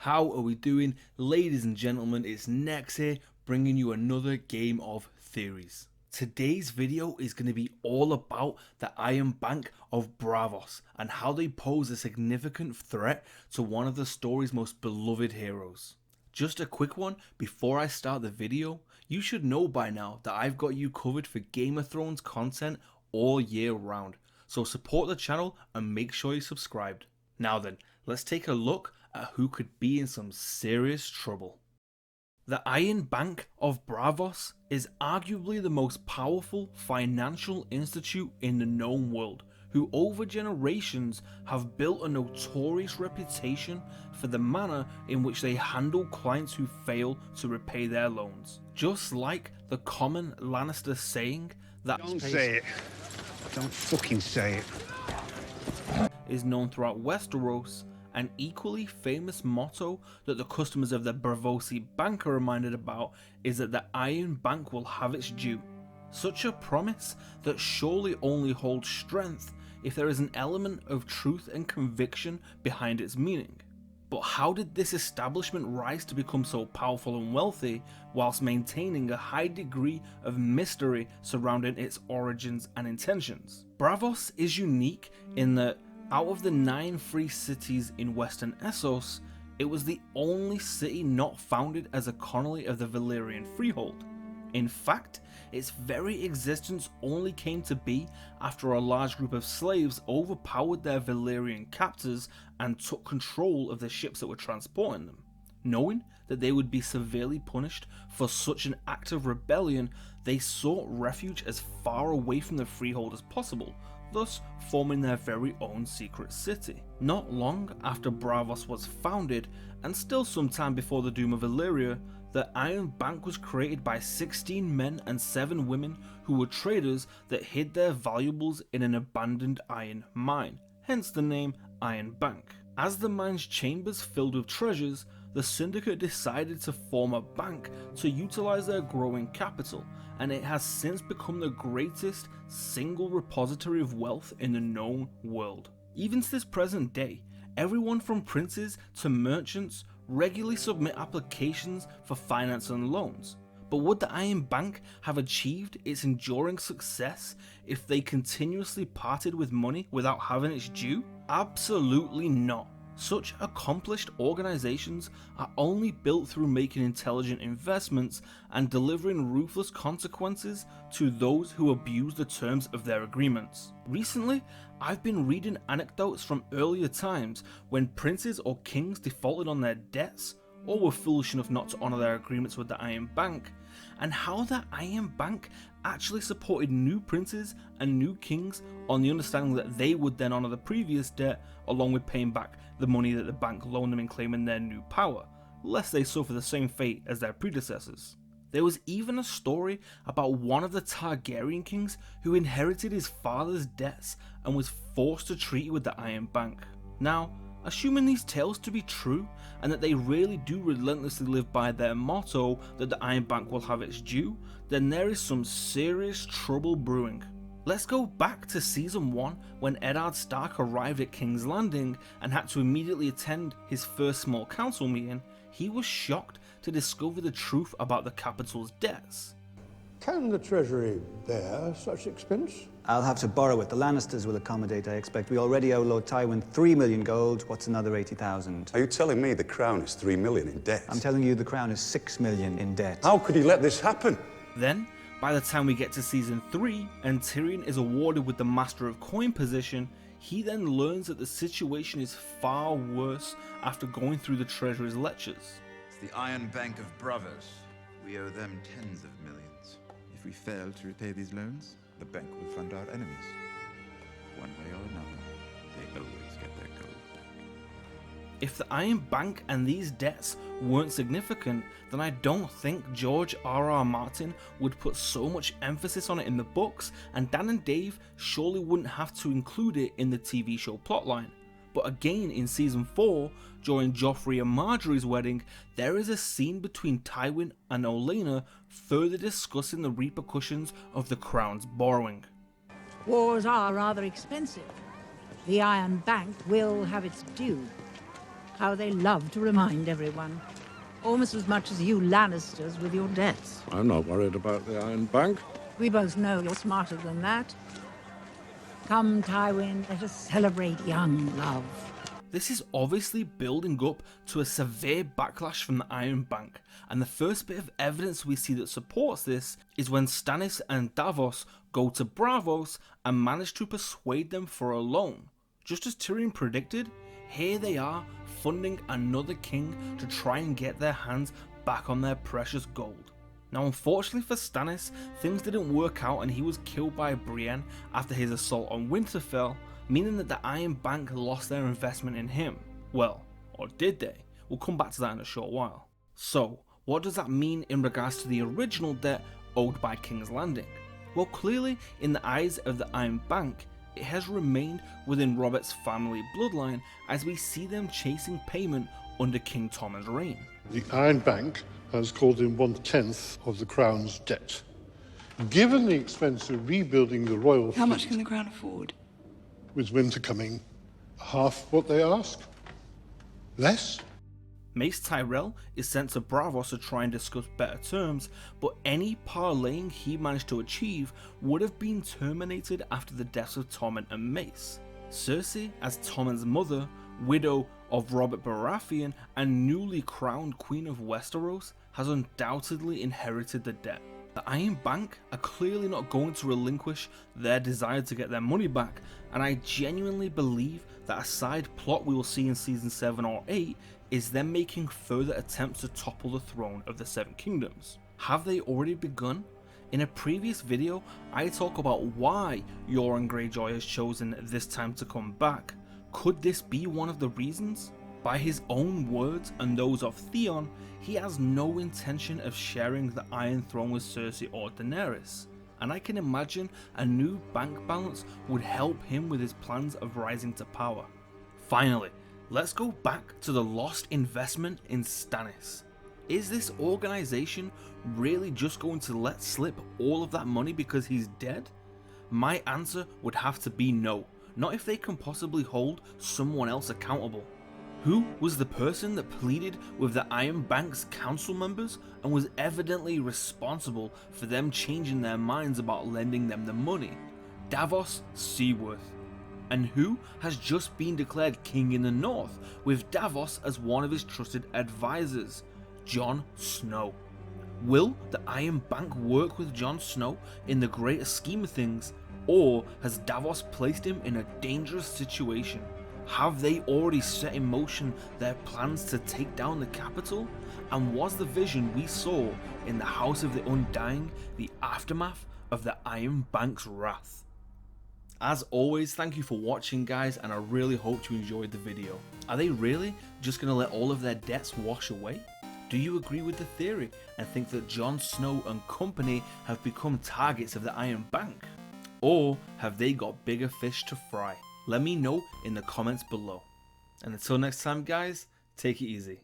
How are we doing? Ladies and gentlemen, it's Nex here, bringing you another game of theories. Today's video is going to be all about the Iron Bank of Braavos and how they pose a significant threat to one of the story's most beloved heroes. Just a quick one before I start the video, you should know by now that I've got you covered for Game of Thrones content all year round, so support the channel and make sure you're subscribed. Now then, let's take a look at who could be in some serious trouble. The Iron Bank of Braavos is arguably the most powerful financial institute in the known world, who over generations have built a notorious reputation for the manner in which they handle clients who fail to repay their loans. Just like the common Lannister saying that Don't say it. Don't fucking say it. Is known throughout Westeros, an equally famous motto that the customers of the Braavosi Bank are reminded about is that the Iron Bank will have its due. Such a promise that surely only holds strength if there is an element of truth and conviction behind its meaning. But how did this establishment rise to become so powerful and wealthy whilst maintaining a high degree of mystery surrounding its origins and intentions? Braavos is unique in that out of the 9 free cities in Western Essos, it was the only city not founded as a colony of the Valyrian freehold. In fact, its very existence only came to be after a large group of slaves overpowered their Valyrian captors and took control of the ships that were transporting them. Knowing that they would be severely punished for such an act of rebellion, they sought refuge as far away from the freehold as possible, thus forming their very own secret city. Not long after Braavos was founded, and still some time before the doom of Valyria, the Iron Bank was created by 16 men and 7 women who were traders that hid their valuables in an abandoned iron mine, hence the name Iron Bank. As the mine's chambers filled with treasures, the syndicate decided to form a bank to utilize their growing capital, and it has since become the greatest single repository of wealth in the known world. Even to this present day, everyone from princes to merchants regularly submit applications for finance and loans. But would the Iron Bank have achieved its enduring success if they continuously parted with money without having its due? Absolutely not. Such accomplished organizations are only built through making intelligent investments and delivering ruthless consequences to those who abuse the terms of their agreements. Recently, I've been reading anecdotes from earlier times when princes or kings defaulted on their debts or were foolish enough not to honour their agreements with the Iron Bank, and how that Iron Bank actually supported new princes and new kings on the understanding that they would then honour the previous debt along with paying back the money that the bank loaned them in claiming their new power, lest they suffer the same fate as their predecessors. There was even a story about one of the Targaryen kings who inherited his father's debts and was forced to treaty with the Iron Bank. Now, assuming these tales to be true and that they really do relentlessly live by their motto that the Iron Bank will have its due, then there is some serious trouble brewing. Let's go back to season 1 when Eddard Stark arrived at King's Landing and had to immediately attend his first small council meeting. He was shocked to discover the truth about the capital's debts. Can the Treasury bear such expense? I'll have to borrow it. The Lannisters will accommodate, I expect. We already owe Lord Tywin 3 million gold. What's another 80,000? Are you telling me the Crown is 3 million in debt? I'm telling you the Crown is 6 million in debt. How could he let this happen? Then, by the time we get to season 3 and Tyrion is awarded with the Master of Coin position, he then learns that the situation is far worse after going through the Treasury's lectures. It's the Iron Bank of Braavos. We owe them tens of millions. If we fail to repay these loans, the bank will fund our enemies. One way or another, they always get their gold back. If the Iron Bank and these debts weren't significant, then I don't think George R.R. Martin would put so much emphasis on it in the books, and Dan and Dave surely wouldn't have to include it in the TV show plotline. But again in season 4, during Joffrey and Marjorie's wedding, there is a scene between Tywin and Olenna further discussing the repercussions of the Crown's borrowing. Wars are rather expensive. The Iron Bank will have its due. How they love to remind everyone. Almost as much as you Lannisters with your debts. I'm not worried about the Iron Bank. We both know you're smarter than that. Come, Tywin, let us celebrate young love. This is obviously building up to a severe backlash from the Iron Bank, and the first bit of evidence we see that supports this is when Stannis and Davos go to Braavos and manage to persuade them for a loan. Just as Tyrion predicted, here they are funding another king to try and get their hands back on their precious gold. Now unfortunately for Stannis, things didn't work out and he was killed by Brienne after his assault on Winterfell, meaning that the Iron Bank lost their investment in him. Well, or did they? We'll come back to that in a short while. So, what does that mean in regards to the original debt owed by King's Landing? Well, clearly, in the eyes of the Iron Bank, it has remained within Robert's family bloodline as we see them chasing payment under King Tommen's reign. The Iron Bank has called in 1/10 of the Crown's debt. Given the expense of rebuilding the royal How much fleet, can the Crown afford? with winter coming, half what they ask? Less? Mace Tyrell is sent to Braavos to try and discuss better terms, but any parlaying he managed to achieve would have been terminated after the deaths of Tommen and Mace. Cersei, as Tommen's mother, widow of Robert Baratheon and newly crowned Queen of Westeros, has undoubtedly inherited the debt. The Iron Bank are clearly not going to relinquish their desire to get their money back, and I genuinely believe that a side plot we will see in season 7 or 8 is them making further attempts to topple the throne of the Seven Kingdoms. Have they already begun? In a previous video, I talk about why Euron Greyjoy has chosen this time to come back. Could this be one of the reasons? By his own words and those of Theon, he has no intention of sharing the Iron Throne with Cersei or Daenerys, and I can imagine a new bank balance would help him with his plans of rising to power. Finally, let's go back to the lost investment in Stannis. Is this organization really just going to let slip all of that money because he's dead? My answer would have to be no, not if they can possibly hold someone else accountable. Who was the person that pleaded with the Iron Bank's council members and was evidently responsible for them changing their minds about lending them the money? Davos Seaworth. And who has just been declared king in the north, with Davos as one of his trusted advisors? Jon Snow. Will the Iron Bank work with Jon Snow in the greater scheme of things, or has Davos placed him in a dangerous situation? Have they already set in motion their plans to take down the capital? And was the vision we saw in the House of the Undying the aftermath of the Iron Bank's wrath? As always, thank you for watching guys, and I really hope you enjoyed the video. Are they really just going to let all of their debts wash away? Do you agree with the theory and think that Jon Snow and company have become targets of the Iron Bank? Or have they got bigger fish to fry? Let me know in the comments below. And until next time guys, take it easy.